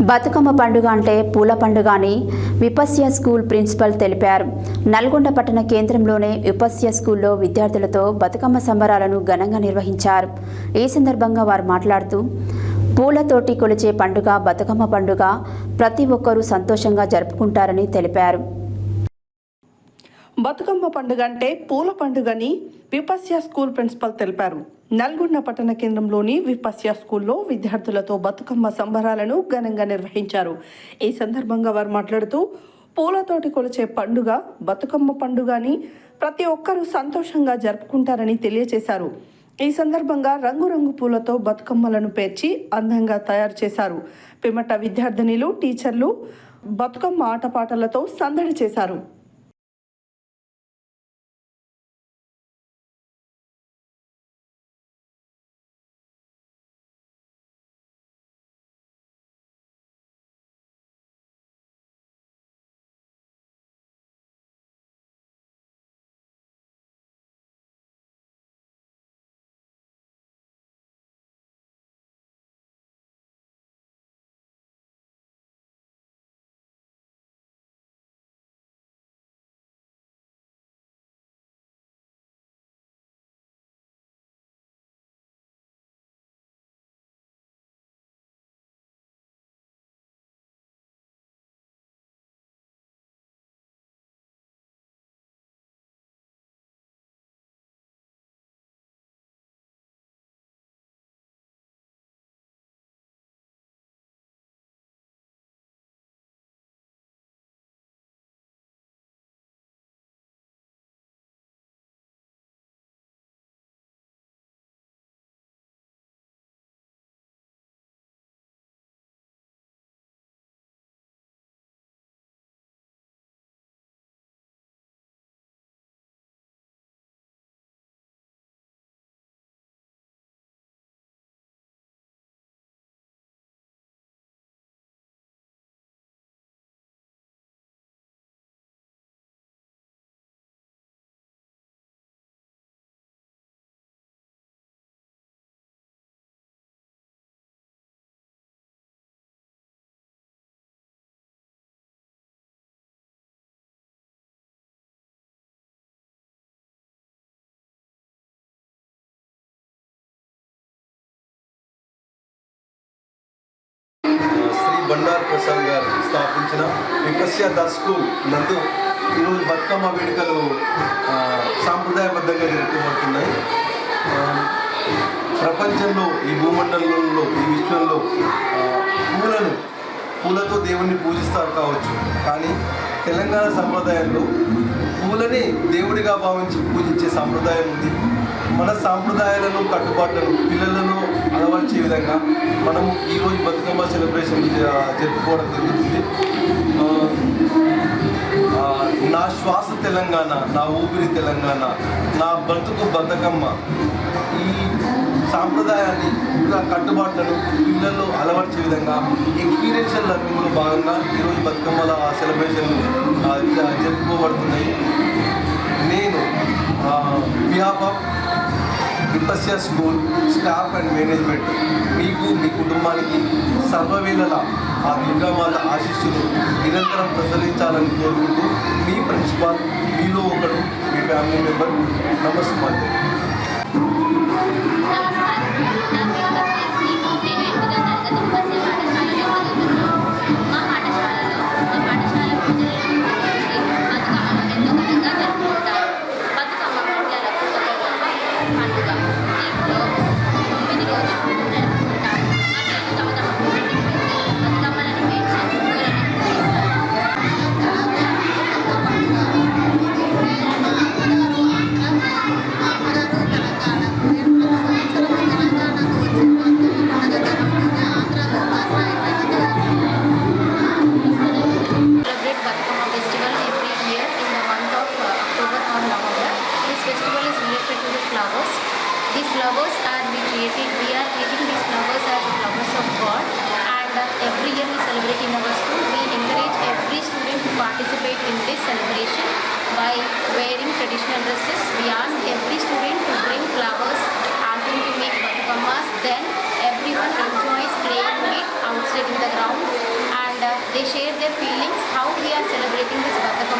బతుకమ్మ పండుగ అంటే పూల పండుగ అని విపస్య స్కూల్ ప్రిన్సిపల్ తెలిపారు. నల్గొండ పట్టణ కేంద్రంలోనే విపస్య స్కూల్లో విద్యార్థులతో బతుకమ్మ సంబరాలను ఘనంగా నిర్వహించారు. ఈ సందర్భంగా వారు మాట్లాడుతూ పూలతోటి కొలిచే పండుగ బతుకమ్మ పండుగ ప్రతి ఒక్కరూ సంతోషంగా జరుపుకుంటారని తెలిపారు. బతుకమ్మ పండుగ అంటే పూల పండుగని విపస్య స్కూల్ ప్రిన్సిపల్ తెలిపారు. నల్గొండ పట్టణ కేంద్రంలోని విపస్య స్కూల్లో విద్యార్థులతో బతుకమ్మ సంబరాలను ఘనంగా నిర్వహించారు. ఈ సందర్భంగా వారు మాట్లాడుతూ పూలతోటి కొలిచే పండుగ బతుకమ్మ పండుగ అని ప్రతి ఒక్కరూ సంతోషంగా జరుపుకుంటారని తెలియజేశారు. ఈ సందర్భంగా రంగురంగు పూలతో బతుకమ్మలను పేర్చి అందంగా తయారు చేశారు. పిమ్మట విద్యార్థినిలు టీచర్లు బతుకమ్మ ఆటపాటలతో సందడి చేశారు. బండారు ప్రసాద్ గారు స్థాపించిన విపస్య స్కూల్ నందు ఈరోజు బతుకమ్మ వేడుకలు సాంప్రదాయబద్ధంగా జరుపుకోబడుతున్నాయి. ప్రపంచంలో ఈ భూమండలంలో ఈ విశ్వంలో పూలతో దేవుణ్ణి పూజిస్తారు కావచ్చు, కానీ తెలంగాణ సంప్రదాయంలో పూలని దేవుడిగా భావించి పూజించే సాంప్రదాయం ఉంది. మన సాంప్రదాయాలను కట్టుబాట్లను పిల్లలను అలవర్చే విధంగా మనము ఈరోజు బతుకమ్మ సెలబ్రేషన్ జరుపుకోవడం జరుగుతుంది. నా శ్వాస తెలంగాణ, నా ఊపిరి తెలంగాణ, నా బతుకు బతుకమ్మ, ఈ సాంప్రదాయాన్ని కట్టుబాట్లను పిల్లల్లో అలవర్చే విధంగా ఎక్స్పీరియన్షియల్ లెర్నింగ్లో భాగంగా ఈరోజు బతుకమ్మల సెలబ్రేషన్లు జరుపుకోబడుతున్నాయి. నేను behalf of Vipasya school staff and management మీకు మీ కుటుంబానికి సర్వవేళలా ఆ దుర్గామాత ఆశీస్సులు నిరంతరం ప్రసరించాలని కోరుకుంటూ మీ ప్రిన్సిపాల్, మీలో ఒకరు, మీ ఫ్యామిలీ మెంబర్. నమస్తే. These flowers are we are creating these flowers as flowers of God, and every year we celebrate in our school. We encourage every student to participate in this celebration by wearing traditional dresses. We ask every student to bring flowers, ask them to make batukammas. Then everyone enjoys playing it outside in the ground. they share their feelings how we are celebrating this Batakama